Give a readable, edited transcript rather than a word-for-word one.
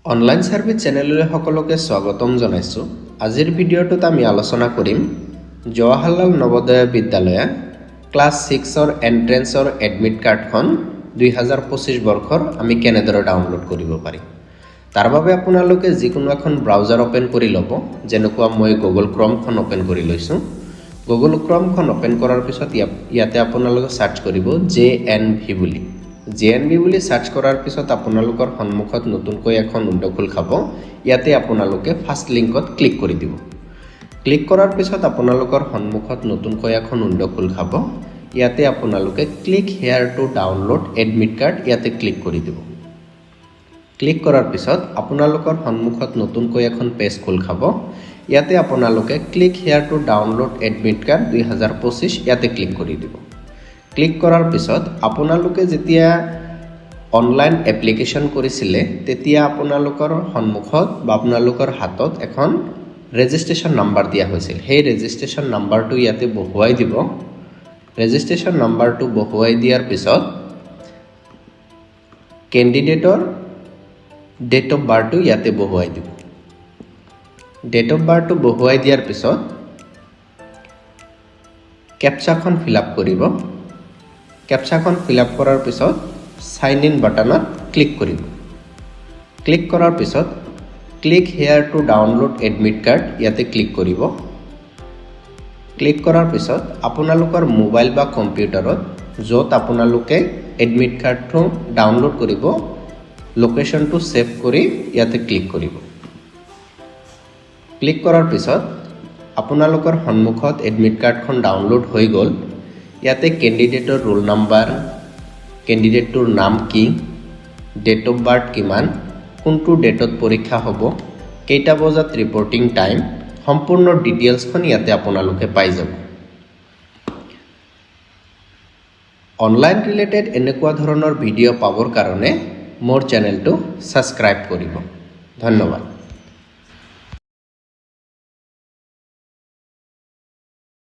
Online সাৰ্ভিচ চেনেললৈ সকলোকে স্বাগতম জনাইছোঁ। আজিৰ ভিডিঅ'টোত আমি আলোচনা কৰিম জৱাহৰলাল নৱোদয় বিদ্যালয় ক্লাছ 6ৰ এন্ট্ৰেন্সৰ এডমিট কাৰ্ডখন 2025 বৰ্ষৰ আমি কেনেদৰে ডাউনলোড কৰিব পাৰিম। তাৰ বাবে আপোনালোকে যিকোনো এখন ব্ৰাউজাৰ ওপেন কৰি ল'ব। যেনেকুৱা মই গুগল ক্ৰমখন ওপেন কৰি লৈছোঁ। গুগল ক্ৰমখন ওপেন কৰাৰ পিছত ইয়াতে আপোনালোকে সাৰ্চ কৰিব JNV বুলি। JNV বুলি সাৰ্চ কৰাৰ পিছত আপোনালোকৰ সন্মুখত নতুনকৈ এখন উইন্ডো খোল খাব। ইয়াতে আপোনালোকে ফাৰ্ষ্ট লিংকত ক্লিক কৰি দিব। ক্লিক কৰাৰ পিছত আপোনালোকৰ সন্মুখত নতুনকৈ এখন উইন্ডো খোল খাব। ইয়াতে আপোনালোকে click hair to download admit card ইয়াতে ক্লিক কৰি দিব। ক্লিক কৰাৰ পিছত আপোনালোকৰ সন্মুখত নতুনকৈ এখন পেজ খোল খাব। ইয়াতে আপোনালোকে click hair to download admit card 2025 ইয়াতে ক্লিক কৰি দিব। ক্লিক কৰাৰ পিছত আপোনালোকে যেতিয়া অনলাইন এপ্লিকেশ্যন কৰিছিলে তেতিয়া আপোনালোকৰ সন্মুখত বা আপোনালোকৰ হাতত এখন ৰেজিষ্ট্ৰেশ্যন নাম্বাৰ দিয়া হৈছিল। সেই ৰেজিষ্ট্ৰেশ্যন নাম্বাৰটো ইয়াতে বহুৱাই দিব। ৰেজিষ্ট্ৰেশ্যন নাম্বাৰটো বহুৱাই দিয়াৰ পিছত কেণ্ডিডেটৰ ডেট অফ বাৰ্থটো ইয়াতে বহুৱাই দিব। ডেট অফ বাৰ্থটো বহুৱাই দিয়াৰ পিছত কেপচাখন ফিল আপ কৰিব। কেপচাখন ফিল আপ কৰাৰ পিছত সাইন ইন বাটনত ক্লিক কৰিব। ক্লিক কৰাৰ পিছত click hair to download admit card ইয়াতে ক্লিক কৰিব। ক্লিক কৰাৰ পিছত আপোনালোকৰ মোবাইল বা কম্পিউটাৰত য'ত আপোনালোকে এডমিট কাৰ্ডটো ডাউনলোড কৰিব লোকেশ্যনটো সেভ কৰি ইয়াতে ক্লিক কৰিব। ক্লিক কৰাৰ পিছত আপোনালোকৰ সন্মুখত এডমিট কাৰ্ডখন ডাউনলোড হৈ গ'ল। ইয়াতে কেণ্ডিডেটৰ ৰোল নাম্বাৰ, কেণ্ডিডেটটোৰ নাম কি, ডেট অফ বাৰ্থ কিমান, কোনটো ডেটত পৰীক্ষা হ'ব, কেইটা বজাত ৰিপৰ্টিং টাইম, সম্পূৰ্ণ ডিটেইলছখন ইয়াতে আপোনালোকে পাই যাব। অনলাইন ৰিলেটেড এনেকুৱা ধৰণৰ ভিডিঅ' পাবৰ কাৰণে মোৰ চেনেলটো ছাবস্ক্ৰাইব কৰিব। ধন্যবাদ।